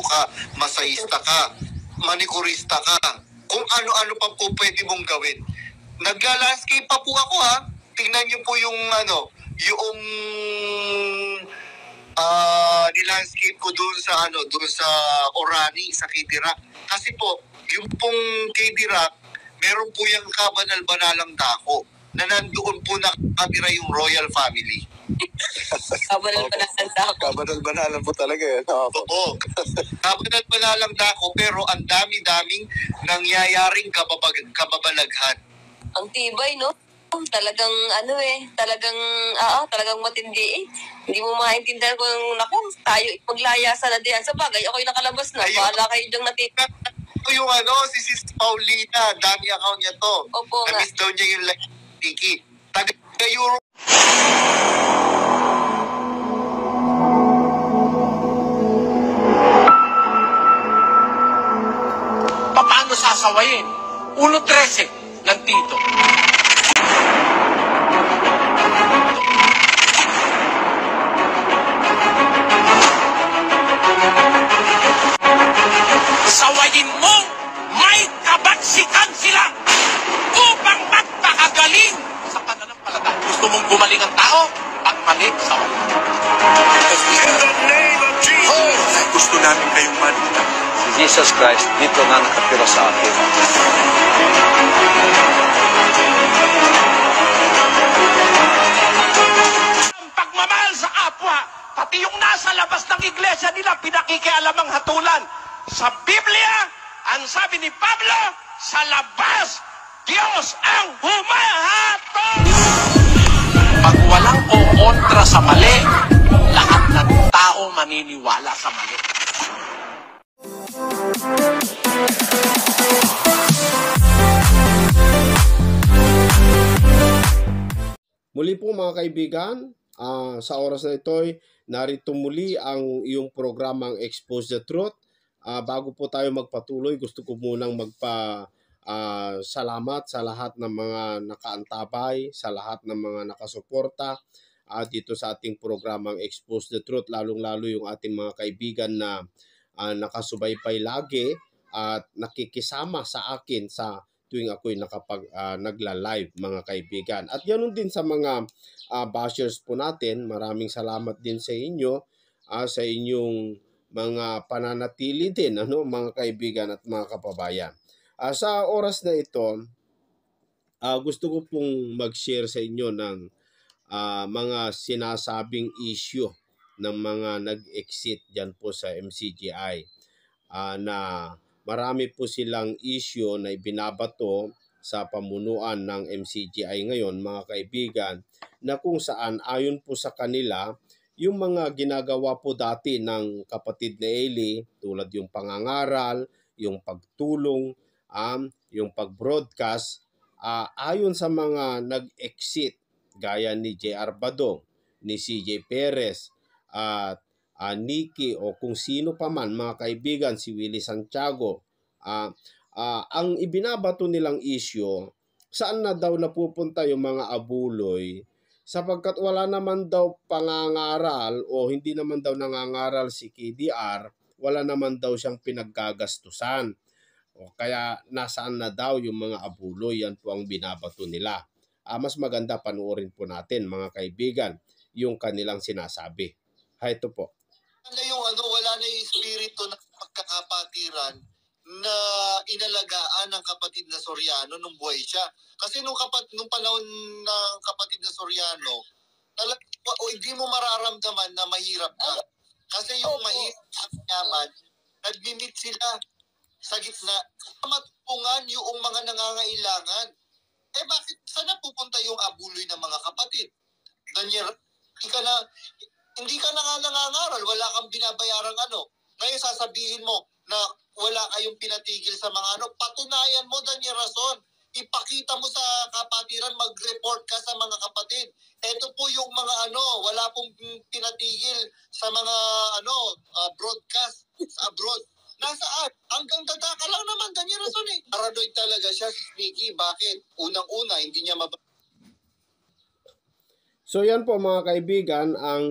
ka, masahista ka, manikurista ka, kung ano-ano pa po pwede mong gawin. Nagla-landscape pa po ako ha. Tingnan niyo po yung yung ni-landscape ko doon sa Orani, sa Kidirak. Kasi po, yung pong Kidirak, meron po yung kabanal-banalang dako na nandoon po nakatira yung royal family. Kabanal-banalang dako. Kabanal-banalan po talaga yan. Oo. Kabanal-banalang dako, pero ang dami-daming nangyayaring kababalaghan. Ang tibay, no? Talagang talagang matindi eh. Hindi mo maintindihan kung tayo maglayasan na diyan. Sa bagay, ako'y nakalabas na. Bahala kayo diyang natita. Ito yung si Sis Paulina, dami account niya to. Opo nga. Na-miss daw niya yung like Tiki. Taga-Euro. Paano sasawayin? 1.13 ng Tito. Sawayin mo, may kabaksikan sila upang magpakagaling sa pananampalataya. Gusto mong gumaling ang tao? Pag mali, sawayin. In the name of Jesus! Gusto namin kayong malita. Si Jesus Christ dito na nakatira sa atin. Ang pagmamahal sa kapwa, pati yung nasa labas ng iglesia nila, pinakikialamang hatulan. Sa Biblia, ang sabi ni Pablo, sa labas, Diyos ang humahatol! Pag walang kukontra sa mali, lahat ng tao maniniwala sa mali. Muli po mga kaibigan, sa oras na ito, narito muli ang iyong programang Expose the Truth. Bago po tayo magpatuloy, gusto ko munang salamat sa lahat ng mga nakaantabay, sa lahat ng mga nakasuporta dito sa ating programang Expose the Truth, lalong-lalo yung ating mga kaibigan na nakasubaybay lagi at nakikisama sa akin sa tuwing ako'y nagla-live mga kaibigan. At ganoon din sa mga bashers po natin, maraming salamat din sa inyo, sa inyong mga pananatili din mga kaibigan at mga kababayan. Sa oras na ito, gusto ko pong mag-share sa inyo ng mga sinasabing issue ng mga nag-exit dyan po sa MCGI, na marami po silang issue na ibinabato sa pamunuan ng MCGI ngayon mga kaibigan, na kung saan ayon po sa kanila, yung mga ginagawa po dati ng kapatid na Eli, tulad yung pangangaral, yung pagtulong, yung pag-broadcast, ayon sa mga nag-exit gaya ni J.R. Badong, ni C.J. Perez, at Nikki o kung sino pa man mga kaibigan, si Willie Santiago, ang ibinabato nilang issue, saan na daw napupunta yung mga abuloy, sapagkat wala naman daw pangangaral o hindi naman daw nangangaral si KDR, wala naman daw siyang pinaggagastusan. O kaya nasaan na daw yung mga abuloy, yan po ang binabato nila. Mas maganda panoorin po natin mga kaibigan yung kanilang sinasabi. Ito po. Wala na yung espiritu ng pagkakapatiran na inalagaan ng kapatid na Soriano nung buhay siya. Kasi nung panahon ng kapatid na Soriano, hindi mo mararamdaman na mahirap ka. Kasi yung mahirap at yaman, nagmi-meet sila sa gitna. Matulungan yung mga nangangailangan. Bakit saan pupunta yung abuloy ng mga kapatid? Daniel, hindi ka na nga nangangaral, wala kang binabayarang Ngayon sasabihin mo na wala kayong pinatigil sa mga patunayan mo, Daniel Rason. Ipakita mo sa kapatiran, mag-report ka sa mga kapatid. Ito po yung mga wala pong pinatigil sa mga broadcast sa abroad. Nasaan? Hanggang tataka lang naman, Daniel Rason Paranoid talaga siya, si Mickey. Bakit? Unang-una, hindi niya So yan po mga kaibigan, ang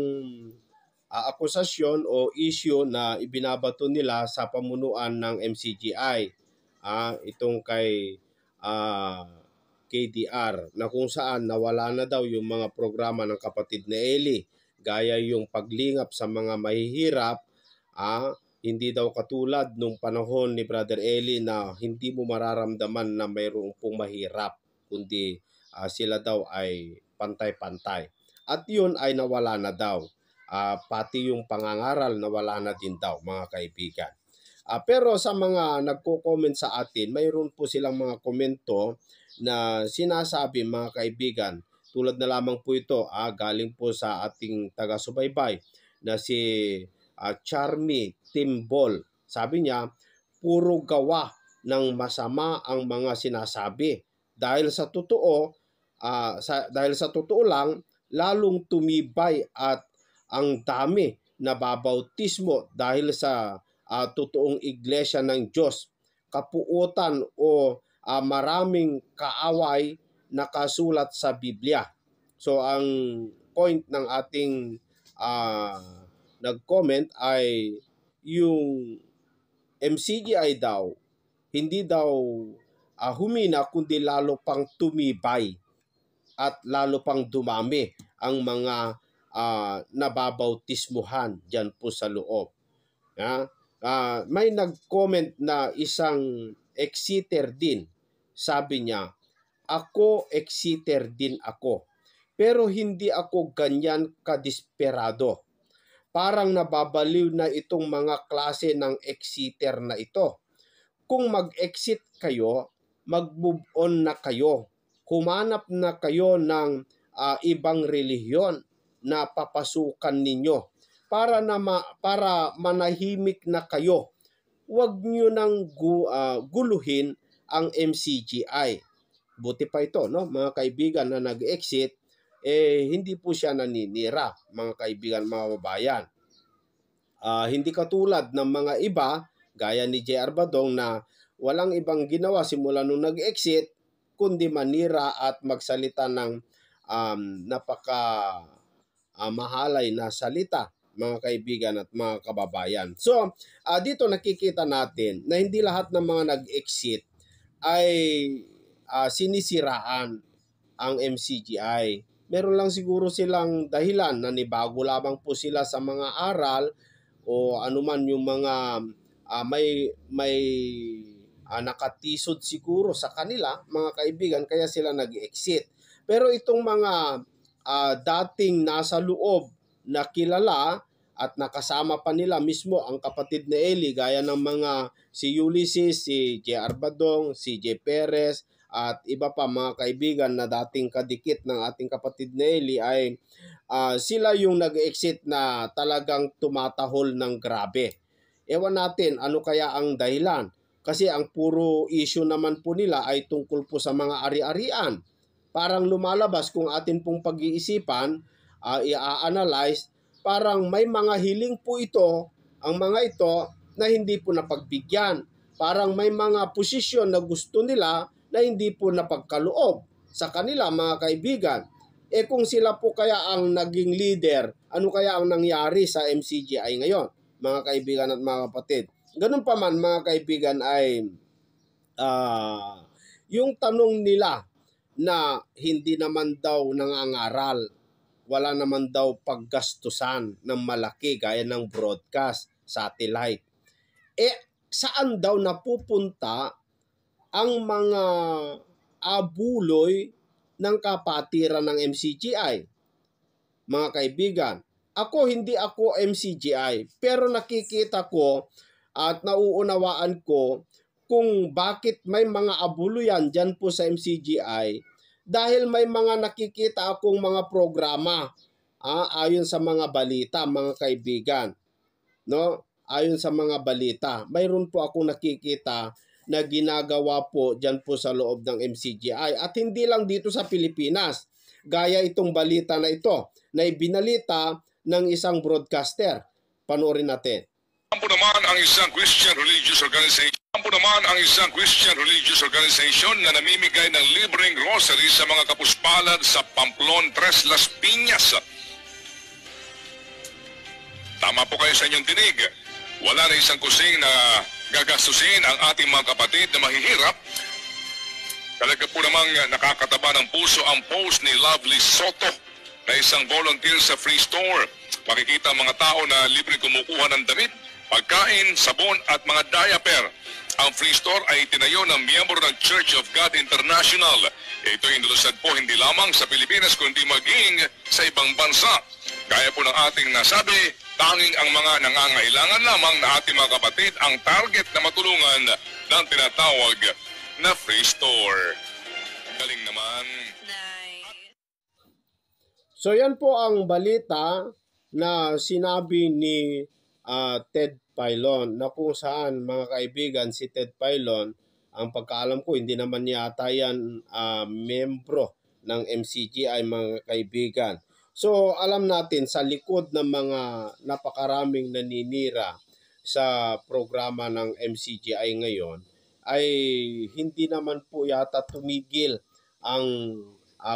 akusasyon o issue na ibinabato nila sa pamunuan ng MCGI. Itong kay KDR na kung saan nawala na daw yung mga programa ng kapatid na Eli, gaya yung paglingap sa mga mahihirap. Hindi daw katulad nung panahon ni Brother Eli na hindi mo mararamdaman na mayroong pong mahirap, kundi sila daw ay pantay-pantay. At yun ay nawala na daw. Pati yung pangangaral nawala na din daw, mga kaibigan. Pero sa mga nagko-comment sa atin, mayroon po silang mga komento na sinasabi, mga kaibigan, tulad na lamang po ito, galing po sa ating taga-subaybay na si Charmy Timbol. Sabi niya, puro gawa ng masama ang mga sinasabi. Dahil sa totoo lang, lalong tumibay at ang dami na babautismo dahil sa totoong iglesia ng Diyos. Kapuutan o maraming kaaway na kasulat sa Biblia. So ang point ng ating nag-comment ay yung MCGI daw, hindi daw humina kundi lalo pang tumibay at lalo pang dumami ang mga nababautismuhan dyan po sa loob. May nag-comment na isang exeter din. Sabi niya, ako exeter din ako. Pero hindi ako ganyan kadesperado. Parang nababaliw na itong mga klase ng exeter na ito. Kung mag-exit kayo, mag-move on na kayo. Humanap na kayo ng ibang relihiyon na papasukan ninyo para manahimik na kayo. Huwag nyo nang guluhin ang MCGI. Buti pa ito, no, mga kaibigan na nag-exit, hindi po siya naninira, mga kaibigan, mga babayan. Hindi katulad ng mga iba, gaya ni J.R. Badong na walang ibang ginawa simula nung nag-exit, kundi manira at magsalita ng mahalay na salita, mga kaibigan at mga kababayan. So, dito nakikita natin na hindi lahat ng mga nag-exit ay sinisiraan ang MCGI. Meron lang siguro silang dahilan, nanibago lamang po sila sa mga aral o anuman yung mga may nakatisod siguro sa kanila, mga kaibigan, kaya sila nag-exit. Pero itong mga dating nasa loob na kilala at nakasama pa nila mismo ang kapatid na Eli, gaya ng mga si Ulysses, si J.R. Badong, si J. Perez at iba pa, mga kaibigan na dating kadikit ng ating kapatid na Eli, ay sila yung nag-exit na talagang tumatahol ng grabe. Ewan natin ano kaya ang dahilan, kasi ang puro issue naman po nila ay tungkol po sa mga ari-arian. Parang lumalabas kung atin pong pag-iisipan, i-analyze, parang may mga hiling po ito, ang mga ito na hindi po napagbigyan. Parang may mga posisyon na gusto nila na hindi po napagkaloob sa kanila, mga kaibigan. Kung sila po kaya ang naging leader, ano kaya ang nangyari sa MCGI ngayon, mga kaibigan at mga kapatid? Ganun pa man, mga kaibigan, ay yung tanong nila na hindi naman daw nangangaral, wala naman daw paggastusan ng malaki gaya ng broadcast, satellite. Saan daw napupunta ang mga abuloy ng kapatiran ng MCGI? Mga kaibigan, hindi ako MCGI, pero nakikita ko at nauunawaan ko kung bakit may mga abuluyan dyan po sa MCGI, dahil may mga nakikita akong mga programa ayon sa mga balita, mga kaibigan, no? Ayon sa mga balita, mayroon po akong nakikita na ginagawa po dyan po sa loob ng MCGI, at hindi lang dito sa Pilipinas, gaya itong balita na ito na ibinalita ng isang broadcaster. Panoorin natin. Ampo naman ang isang Christian religious organization na namimigay ng libreng grocery sa mga kapuspalad sa Pamplon, Tres Las Piñas. Tama po kayo sa inyong dinig. Wala na isang kusing na gagastusin ang ating mga kapatid na mahihirap. Talaga po namang nakakataba ng puso ang post ni Lovely Soto na isang volunteer sa Free Store. Makikita ang mga tao na libre kumukuha ng damit, pagkain, sabon at mga diaper. Ang Free Store ay tinayo ng miyembro ng Church of God International. Ito ay nilusad po hindi lamang sa Pilipinas kundi maging sa ibang bansa. Gaya po ng ating nasabi, tanging ang mga nangangailangan lamang na ating mga kapatid ang target na matulungan ng tinatawag na Free Store. Galing naman. So yan po ang balita na sinabi ni Ted Filon, na kung saan, mga kaibigan, si Ted Filon, ang pagkaalam ko, hindi naman yata yan membro ng MCGI, mga kaibigan. So alam natin, sa likod ng mga napakaraming naninira sa programa ng MCGI ngayon, ay hindi naman po yata tumigil ang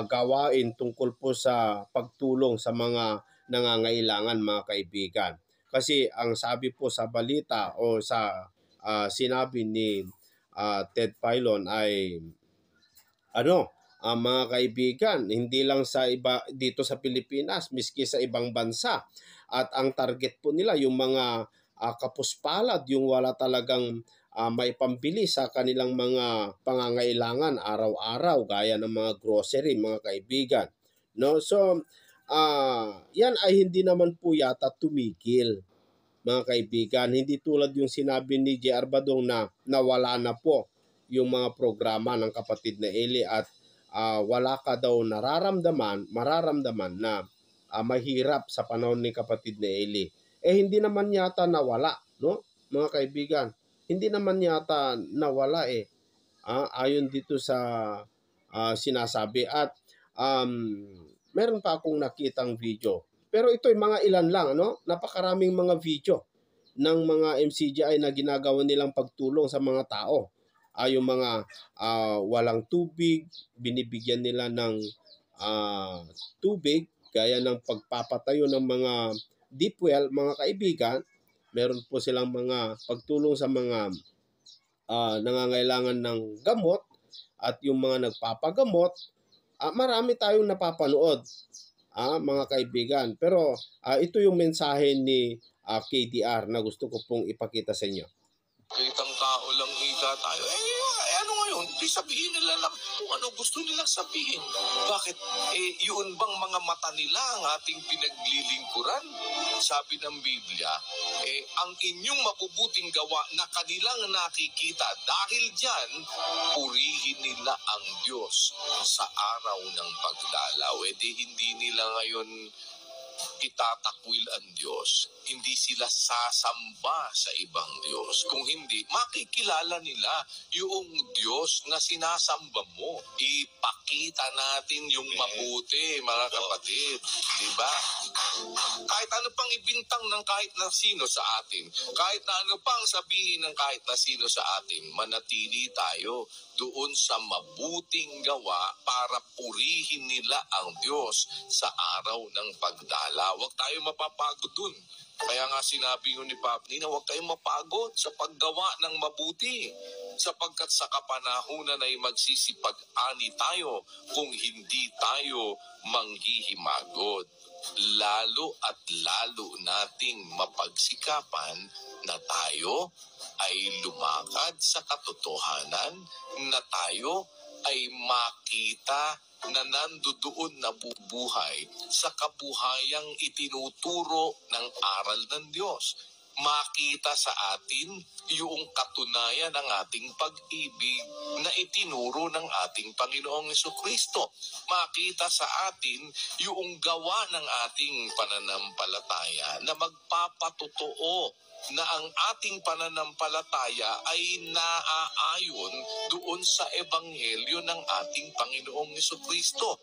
gawain tungkol po sa pagtulong sa mga nangangailangan, mga kaibigan. Kasi ang sabi po sa balita o sa sinabi ni Ted Filon ay mga kaibigan, hindi lang sa iba dito sa Pilipinas, miski sa ibang bansa. At ang target po nila yung mga kapuspalad, yung wala talagang may pambili sa kanilang mga pangangailangan araw-araw, gaya ng mga grocery, mga kaibigan. No? So, yan ay hindi naman po yata tumigil, mga kaibigan. Hindi tulad yung sinabi ni J.R. Badong na nawala na po yung mga programa ng kapatid na Eli at wala ka daw mararamdaman na mahirap sa panahon ni kapatid na Eli. Hindi naman yata nawala, no, mga kaibigan. Hindi naman yata nawala ayon dito sa sinasabi. At meron pa akong nakitang video. Pero ito'y mga ilan lang, napakaraming mga video ng mga MCGI na ginagawa nilang pagtulong sa mga tao. Yung mga walang tubig, binibigyan nila ng tubig, gaya ng pagpapatayo ng mga deep well, mga kaibigan. Meron po silang mga pagtulong sa mga nangangailangan ng gamot at yung mga nagpapagamot. Marami tayong napapanood, mga kaibigan. Pero ito yung mensahe ni KDR na gusto ko pong ipakita sa inyo. Kitang tao lang higa tayo. Ano ngayon? Di sabihin nila lang kung ano gusto nilang sabihin. Bakit? Yun bang mga mata nila ang ating pinaglilingkuran? Sabi ng Biblia, ang inyong mabubuting gawa na kanilang nakikita, dahil dyan, purihin nila ang Diyos sa araw ng pagdalaw. Di hindi nila ngayon itatakwil ang Diyos. Hindi sila sasamba sa ibang Diyos. Kung hindi, makikilala nila yung Diyos na sinasamba mo. Ipakita natin yung mabuti, mga kapatid. Diba? Kahit ano pang ibintang ng kahit na sino sa atin, kahit na ano pang sabihin ng kahit na sino sa atin, manatili tayo doon sa mabuting gawa para purihin nila ang Diyos sa araw ng pagdala. Huwag tayo mapapagod dun. Kaya nga sinabi ni Papni na huwag kayong mapagod sa paggawa ng mabuti, sapagkat sa kapanahunan ay magsisipag-ani tayo kung hindi tayo manghihimagod. Lalo at lalo nating mapagsikapan na tayo ay lumakad sa katotohanan, na tayo ay makita na nandoon na bubuhay sa kabuhayang itinuturo ng aral ng Diyos. Makita sa atin yung katunayan ng ating pag-ibig na itinuro ng ating Panginoong Jesucristo. Makita sa atin yung gawa ng ating pananampalataya na magpapatotoo na ang ating pananampalataya ay naaayon doon sa ebanghelyo ng ating Panginoong Jesucristo.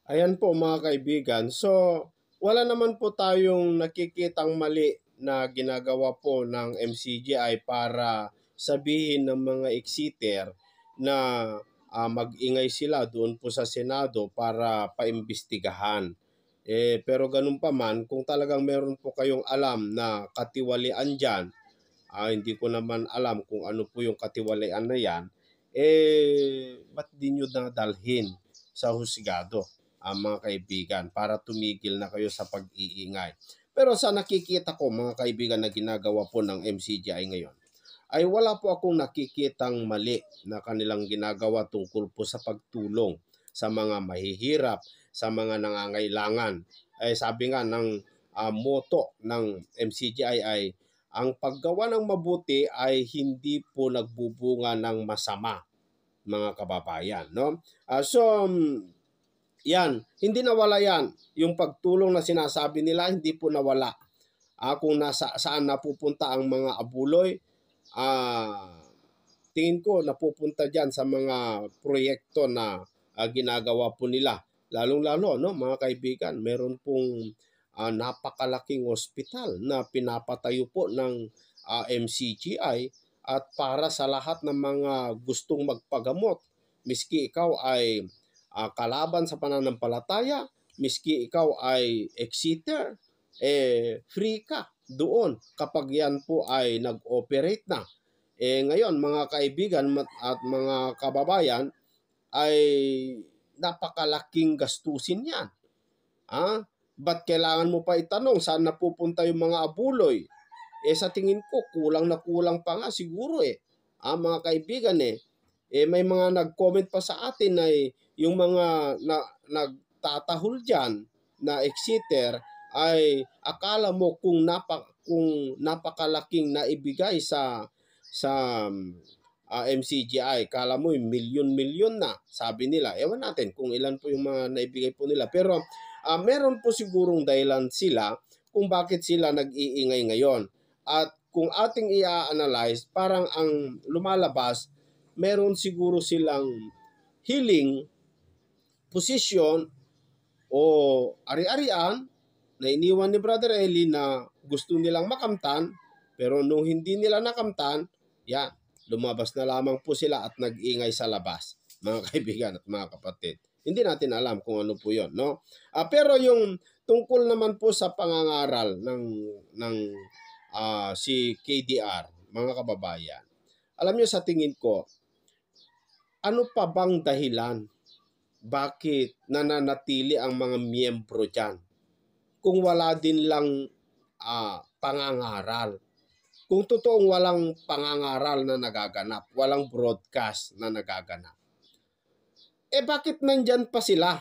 Ayan po, mga kaibigan. So, wala naman po tayong nakikitang mali na ginagawa po ng MCGI para sabihin ng mga exeter na mag-ingay sila doon po sa Senado para paimbestigahan. Pero ganun pa man, kung talagang meron po kayong alam na katiwalian dyan, hindi ko naman alam kung ano po yung katiwalian na yan, ba't di nyo nadalhin sa husgado, mga kaibigan, para tumigil na kayo sa pag-iingay. Pero sa nakikita ko, mga kaibigan, na ginagawa po ng MCGI ngayon, ay wala po akong nakikitang mali na kanilang ginagawa tungkol po sa pagtulong sa mga mahihirap, sa mga nangangailangan. Sabi nga ng motto ng MCGI ay ang paggawa ng mabuti ay hindi po nagbubunga ng masama, mga kababayan, no? Yan, hindi nawala yan. Yung pagtulong na sinasabi nila, hindi po nawala. Kung saan napupunta ang mga abuloy, tingin ko napupunta dyan sa mga proyekto na ginagawa po nila. Lalong-lalo, no, mga kaibigan, meron pong napakalaking ospital na pinapatayo po ng MCGI at para sa lahat ng mga gustong magpagamot. Miski ikaw ay kalaban sa pananampalataya, miski ikaw ay exeter, free ka doon kapag yan po ay nag-operate na. Ngayon, mga kaibigan at mga kababayan, ay napakalaking gastusin yan. Ba't kailangan mo pa itanong saan napupunta yung mga abuloy? Sa tingin ko, kulang na kulang pa nga siguro mga kaibigan may mga nag-comment pa sa atin na yung mga nagtatahol dyan na exeter ay akala mo kung napakalaking naibigay sa MCGI, kala mo yung milyon-milyon na, sabi nila. Ewan natin kung ilan po yung mga naibigay po nila. Pero meron po sigurong dahilan sila kung bakit sila nag-iingay ngayon. At kung ating i-analyze, parang ang lumalabas, meron siguro silang healing position o ari-arian na iniwan ni Brother Eli na gusto nilang makamtan, pero nung hindi nila nakamtan, yan, lumabas na lamang po sila at nag-ingay sa labas, mga kaibigan at mga kapatid. Hindi natin alam kung ano po yun, no? Pero yung tungkol naman po sa pangangaral ng si KDR, mga kababayan, alam nyo, sa tingin ko, ano pa bang dahilan bakit nananatili ang mga miyembro dyan kung wala din lang pangangaral? Kung totoong walang pangangaral na nagaganap, walang broadcast na nagaganap, bakit nandyan pa sila,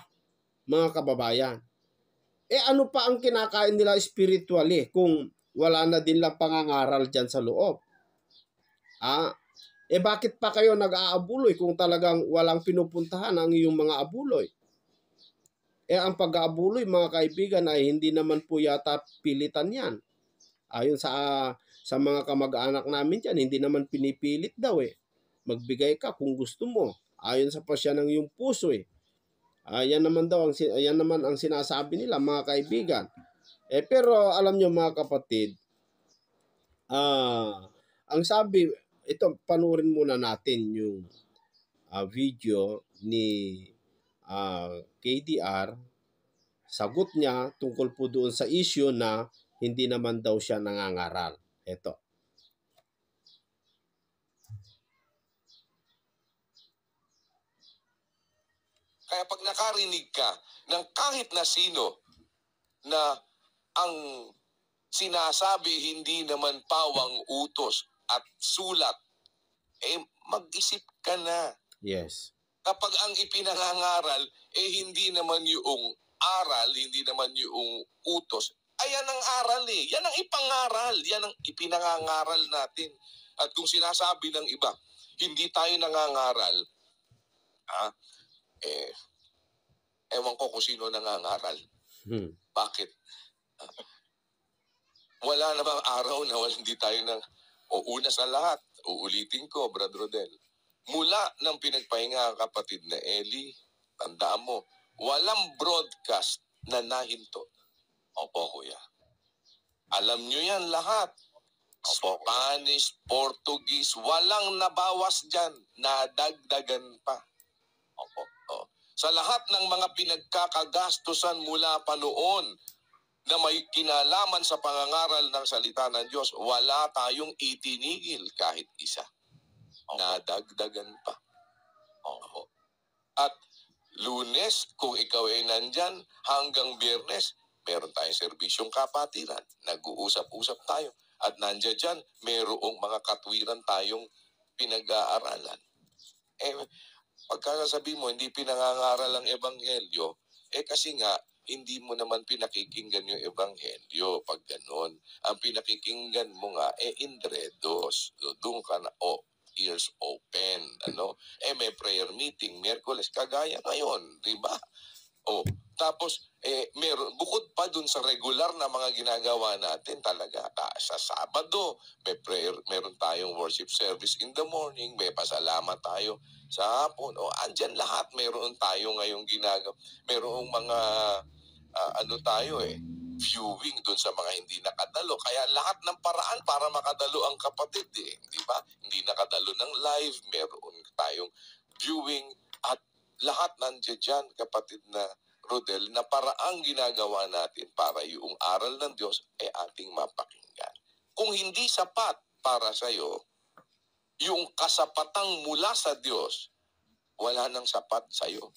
mga kababayan? Ano pa ang kinakain nila spiritually kung wala na din lang pangangaral dyan sa loob? Bakit pa kayo nag-aabuloy kung talagang walang pinupuntahan ang iyong mga abuloy? Ang pag-aabuloy, mga kaibigan, ay hindi naman po yata pilitan yan. Ayon sa mga kamag-anak namin dyan, hindi naman pinipilit daw Magbigay ka kung gusto mo. Ayon sa pasya ng iyong puso yan naman ang sinasabi nila, mga kaibigan. Pero alam nyo, mga kapatid, ang sabi, ito, panurin muna natin yung video ni KDR. Sagot niya tungkol po doon sa issue na hindi naman daw siya nangangaral. Ito. Kaya pag nakarinig ka ng kahit na sino na ang sinasabi hindi naman pawang utos at sulat, mag-isip ka na. Yes. Kapag ang ipinangangaral, hindi naman yung aral, hindi naman yung utos, yan ang aral Yan ang ipangaral. Yan ang ipinangangaral natin. At kung sinasabi ng iba, hindi tayo nangangaral, ewan ko kung sino nangangaral. Bakit? Wala na bang araw na hindi tayo una sa lahat, uulitin ko, Brother Rodel, mula ng pinagpahinga kapatid na Eli, tandaan mo, walang broadcast na nahinto. Opo, kuya. Alam nyo yan lahat. Opo, Spanish, Portuguese, walang nabawas dyan. Nadagdagan pa. Opo. Sa lahat ng mga pinagkakagastusan mula pa noon na may kinalaman sa pangangaral ng salita ng Diyos, wala tayong itinigil kahit isa. Nadagdagan pa. Oo. At Lunes, kung ikaw ay nandyan, hanggang Biyernes, meron tayong serbisyong kapatiran. Nag-uusap-usap tayo. At nandyan dyan, merong mga katwiran tayong pinag-aaralan. Pagkasabi mo, hindi pinangangaral ang ebanghelyo, kasi nga, hindi mo naman pinakikinggan yung ebanghelyo pag ganon. Ang pinakikinggan mo nga, indredos. Doon ka na, ears open, may prayer meeting, Miyerkules, kagaya ngayon, di ba? Tapos, bukod pa dun sa regular na mga ginagawa natin talaga, sa Sabado, may prayer, meron tayong worship service in the morning, may pasalamat tayo sa hapon, andyan lahat, meron tayo ngayong ginagawa, merong mga, viewing dun sa mga hindi nakadalo. Kaya lahat ng paraan para makadalo ang kapatid, di ba? Hindi nakadalo ng live, meron tayong viewing, at lahat nandiyan dyan, kapatid na Rodel, na paraang ginagawa natin para yung aral ng Diyos ay ating mapakinggan. Kung hindi sapat para sa'yo, yung kasapatang mula sa Diyos, wala nang sapat sa'yo.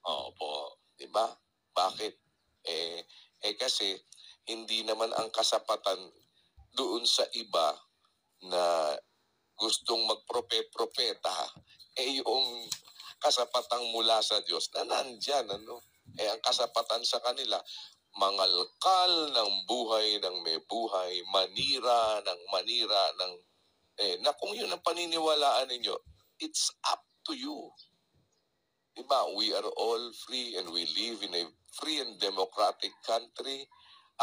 Opo, di ba? Bakit? Kasi hindi naman ang kasapatan doon sa iba na gustong magpropeta, yung kasapatang mula sa Diyos na nandyan, ang kasapatan sa kanila, mangalkal ng buhay ng may buhay, manira ng na kung yun ang paniniwalaan ninyo, it's up to you. Diba? We are all free and we live in a free and democratic country,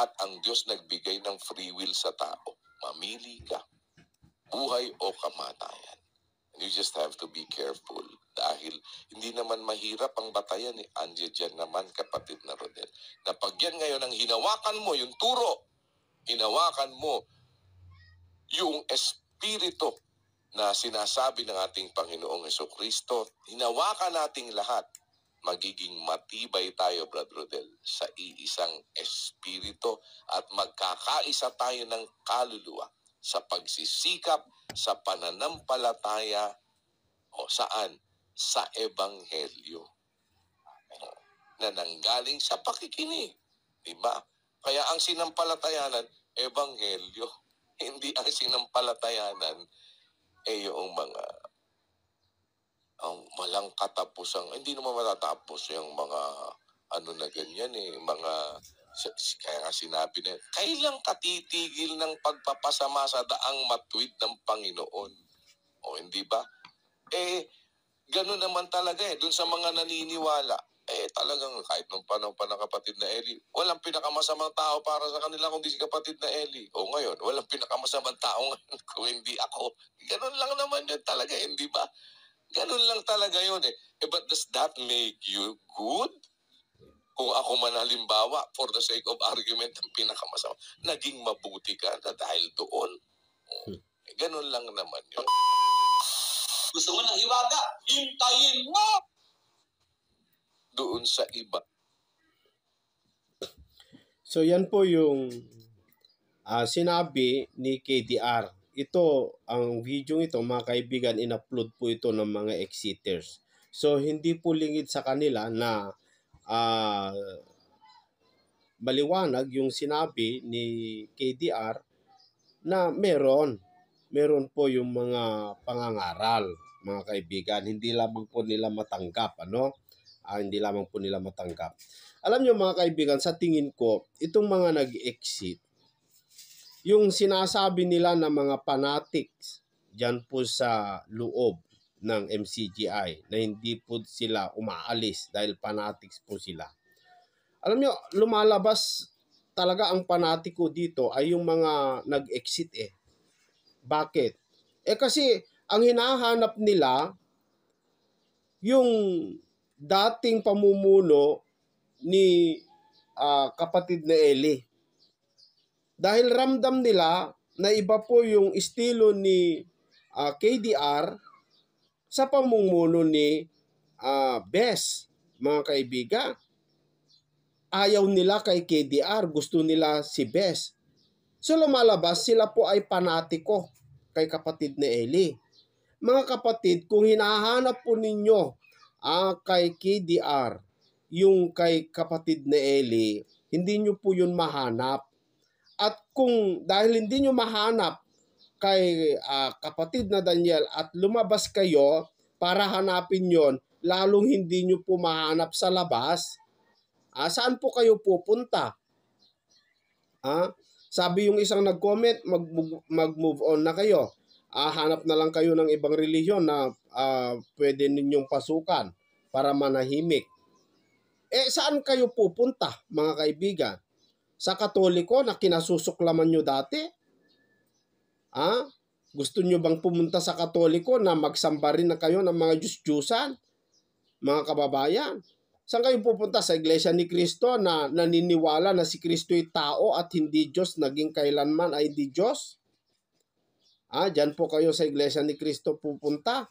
at ang Diyos nagbigay ng free will sa tao. Mamili ka, buhay o kamatayan. And you just have to be careful dahil hindi naman mahirap ang batayan. Andiyan dyan naman, kapatid na Rodel, na pag yan ngayon ang hinawakan mo, yung turo, hinawakan mo yung espiritu na sinasabi ng ating Panginoong Jesucristo, hinawakan nating lahat, magiging matibay tayo, Brad Rodel, sa iisang espiritu at magkakaisa tayo ng kaluluwa sa pagsisikap, sa pananampalataya, saan? Sa ebanghelyo. Na nanggaling sa pakikinig. Diba? Kaya ang sinampalatayanan, ebanghelyo. Hindi ang sinampalatayanan, yung mga walang katapusang, hindi naman matatapos yung mga na ganyan mga, kaya nga sinabi na, kailang katitigil ng pagpapasama sa daang matuwid ng Panginoon? Hindi ba? Gano'n naman talaga dun sa mga naniniwala. Talagang kahit nung panahon pa ng kapatid na Eli, walang pinakamasamang tao para sa kanila kundi si kapatid na Eli. Ngayon, walang pinakamasamang tao ngayon kung hindi ako. Gano'n lang naman yun talaga, hindi ba? Ganun lang talaga yun but does that make you good? Kung ako man halimbawa, for the sake of argument, ang pinakamasama, naging mabuti ka na dahil doon. Ganun lang naman yun. Gusto mo ng hiwaga? Hintayin mo! Doon sa iba. So yan po yung sinabi ni KDR. Ito, ang video ito, mga kaibigan, in-upload po ito ng mga exiters. So, hindi po lingid sa kanila na maliwanag yung sinabi ni KDR na meron po yung mga pangangaral, mga kaibigan. Hindi lamang po nila matanggap, hindi lamang po nila matanggap. Alam nyo, mga kaibigan, sa tingin ko, itong mga nag-exit, yung sinasabi nila na mga fanatics dyan po sa loob ng MCGI na hindi po sila umaalis dahil fanatics po sila. Alam nyo, lumalabas talaga ang fanatiko dito ay yung mga nag-exit Bakit? Kasi ang hinahanap nila yung dating pamumuno ni kapatid na Eli. Dahil ramdam nila na iba po yung estilo ni KDR sa pamumuno ni Bes, mga kaibigan. Ayaw nila kay KDR, gusto nila si Bes. So lumalabas, sila po ay panatiko kay kapatid ni Eli. Mga kapatid, kung hinahanap po ninyo kay KDR, yung kay kapatid ni Eli, hindi nyo po yun mahanap. At kung dahil hindi nyo mahanap kay kapatid na Daniel at lumabas kayo para hanapin yon, lalong hindi nyo po mahanap sa labas, saan po kayo pupunta? Sabi yung isang nag-comment, mag-move on na kayo. Hanap na lang kayo ng ibang relihiyon na pwede ninyong pasukan para manahimik. Saan kayo pupunta, mga kaibigan? Sa Katoliko na kinasusuklaman nyo dati? Gusto nyo bang pumunta sa Katoliko na magsamba rin na kayo ng mga Diyos-Diyusan? Mga kababayan, saan kayo pupunta? Sa Iglesia ni Cristo na naniniwala na si Kristo'y tao at hindi Diyos, naging kailanman ay hindi Diyos? Diyan po kayo sa Iglesia ni Cristo pupunta,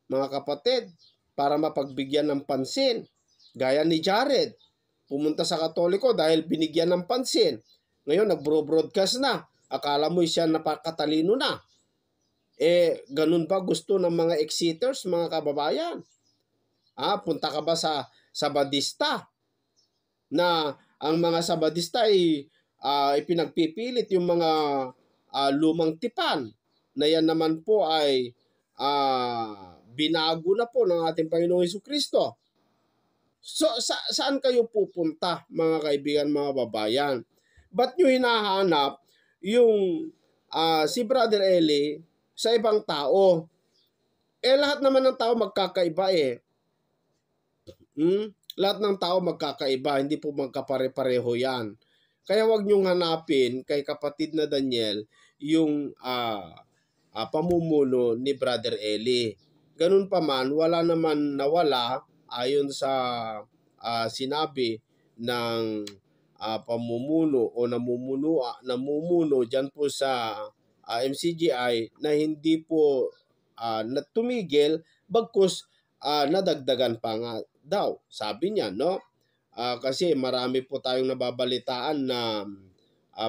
mga kapatid, para mapagbigyan ng pansin. Gaya ni Jared, pumunta sa Katoliko dahil binigyan ng pansin. Ngayon, nag-broadcast na. Akala mo siya napakatalino na. Ganun ba gusto ng mga exiters, mga kababayan? Punta ka ba sa Sabadista? Na ang mga Sabadista ay ipinagpipilit yung mga lumang tipan. Na yan naman po ay binago na po ng ating Panginoong Jesucristo. So, saan kayo pupunta, mga kaibigan, mga babayan? Ba't nyo hinahanap yung si Brother Eli sa ibang tao? Lahat naman ng tao magkakaiba Lahat ng tao magkakaiba, hindi po magkapare-pareho yan. Kaya wag nyong hanapin kay kapatid na Daniel yung pamumuno ni Brother Eli. Ganun pa man, wala naman nawala ayon sa sinabi ng pamumuno o namumuno dyan po sa MCGI na hindi po tumigil, bagkus nadagdagan pa nga daw, sabi niya, no? Kasi marami po tayong nababalitaan na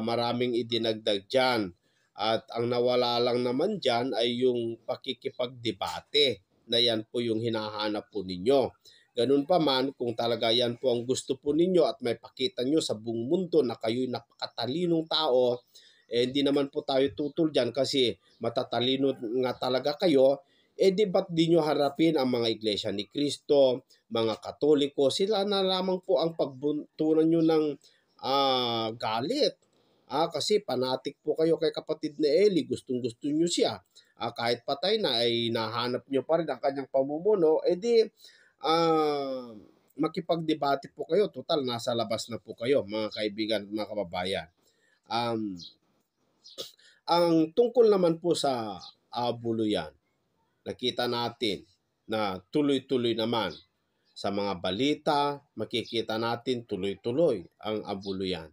maraming idinagdag dyan. At ang nawala lang naman dyan ay yung pakikipagdebate na yan po yung hinahanap po ninyo. Ganun pa man, kung talaga yan po ang gusto po ninyo at may pakita nyo sa buong mundo na kayo'y napakatalinong tao, hindi naman po tayo tutol dyan kasi matatalino nga talaga kayo, di ba't di nyo harapin ang mga Iglesia ni Cristo, mga Katoliko? Sila na lamang po ang pagbuntunan nyo ng galit. Kasi panatik po kayo kay kapatid na Eli, gustong-gusto nyo siya. Kahit patay na ay nahanap nyo pa rin ang kanyang pamumuno, makipagdebate po kayo. Total, nasa labas na po kayo, mga kaibigan, mga kababayan. Ang tungkol naman po sa abuluyan, nakita natin na tuloy-tuloy naman sa mga balita, makikita natin tuloy-tuloy ang abuluyan.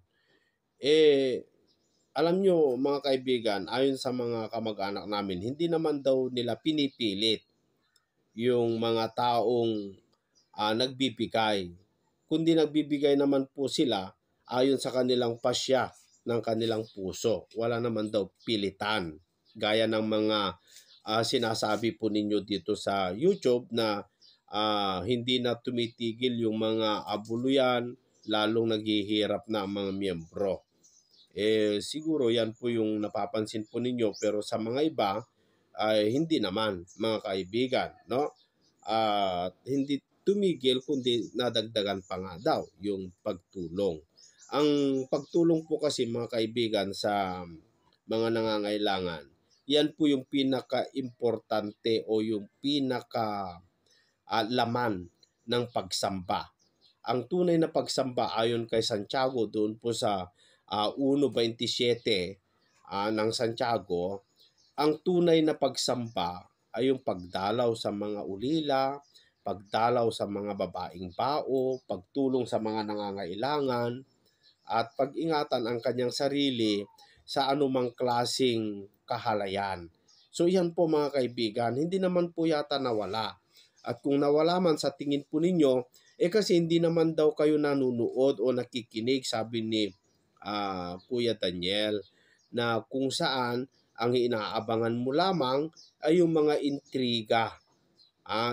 Alam nyo, mga kaibigan, ayon sa mga kamag-anak namin, hindi naman daw nila pinipilit yung mga taong nagbibigay. Kundi nagbibigay naman po sila ayon sa kanilang pasya ng kanilang puso. Wala naman daw pilitan. Gaya ng mga sinasabi po ninyo dito sa YouTube na hindi na tumitigil yung mga abuluyan, lalong naghihirap na ang mga miyembro. Siguro yan po yung napapansin po ninyo, pero sa mga iba ay hindi naman, mga kaibigan, no? Hindi tumigil kundi nadagdagan pa nga daw yung pagtulong. Ang pagtulong po kasi, mga kaibigan, sa mga nangangailangan, yan po yung pinaka-importante o yung pinaka-laman ng pagsamba. Ang tunay na pagsamba ayon kay Santiago doon po sa 1:27 ng Santiago, ang tunay na pagsamba ay yung pagdalaw sa mga ulila, pagdalaw sa mga babaeng bao, pagtulong sa mga nangangailangan, at pag-ingatan ang kanyang sarili sa anumang klasing kahalayan. So yan po, mga kaibigan, hindi naman po yata nawala At kung nawala man sa tingin po ninyo, kasi hindi naman daw kayo nanunood o nakikinig, sabi ni Kuya Daniel, na kung saan ang inaabangan mo lamang ay yung mga intriga.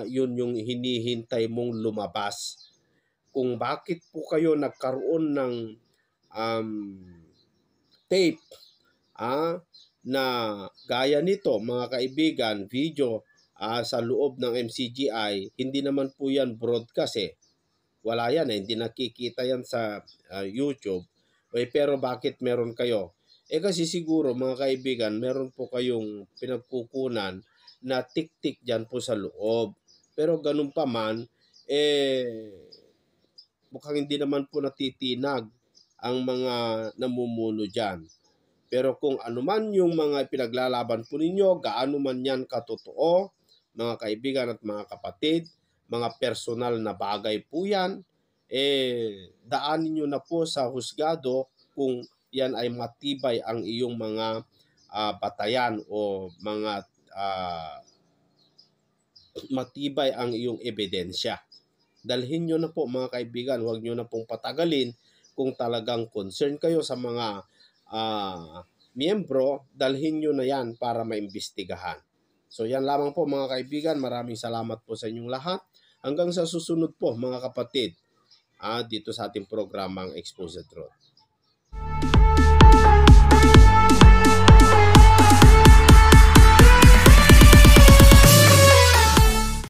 Yun yung hinihintay mong lumabas. Kung bakit po kayo nagkaroon ng tape na gaya nito, mga kaibigan, video sa loob ng MCGI, hindi naman po yan broadcast Wala yan hindi nakikita yan sa YouTube. Pero bakit meron kayo? Kasi siguro mga kaibigan, meron po kayong pinagkukunan na tik-tik dyan po sa loob. Pero ganun pa man, mukhang hindi naman po natitinag ang mga namumuno dyan. Pero kung ano man yung mga pinaglalaban po ninyo, gaano man yan katotoo, mga kaibigan at mga kapatid, mga personal na bagay po yan, daanin nyo na po sa husgado kung yan ay matibay ang iyong mga batayan o mga matibay ang iyong ebidensya. Dalhin nyo na po mga kaibigan, huwag nyo na pong patagalin. Kung talagang concern kayo sa mga miyembro, dalhin nyo na yan para maimbestigahan. So yan lamang po mga kaibigan, maraming salamat po sa inyong lahat. Hanggang sa susunod po mga kapatid, dito sa ating programang Expose the Truth.